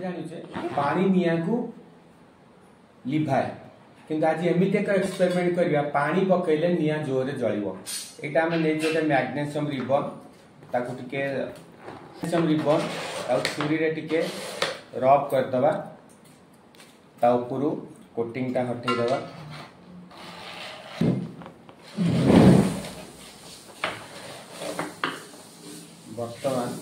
जानुचे पानी निया को लिभाए किंतु आज एमती एक एक्सपेरिमेंट करवा पानी पकईले निया जोर जलिबो एटा हम नै जे मैग्नेशियम रिबन ताकू टिके मैग्नेशियम रिबन आ छुरी रे टिके रब कर दबा ता ऊपर कोटिंग ता हटै दबा वर्तमान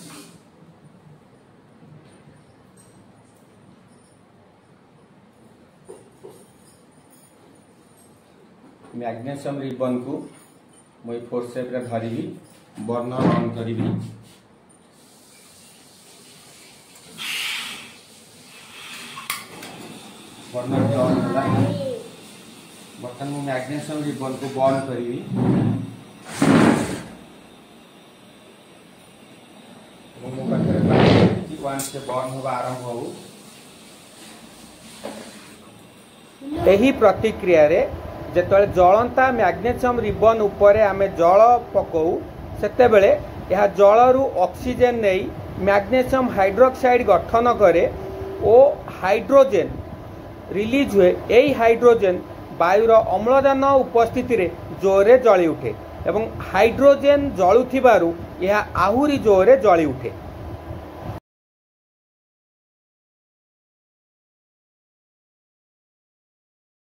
मैग्नेशियम रिबन को मुई फोर्सेप रे धरिबी बर्नर ऑन करिबी बर्नर के ऑन होला बर्तन में मैग्नेशियम रिबन को बर्न करिबी मो पाखरे वन से बर्न होबा आरंभ हो एही प्रतिक्रिया रे जेतले जलंता मैग्नेशियम रिबन उपरे आमे जल पकौ सेते बेले यह जलरू ऑक्सीजन नहीं मैग्नेशियम हाइड्रोक्साइड गठन करे ओ हाइड्रोजन रिलीज हुए यही हाइड्रोजन वायुर अम्लजान उपस्थिति रे जोरे जली उठे एवं हाइड्रोजन जलुथिबारु यह आहुरी जोरे जली उठे।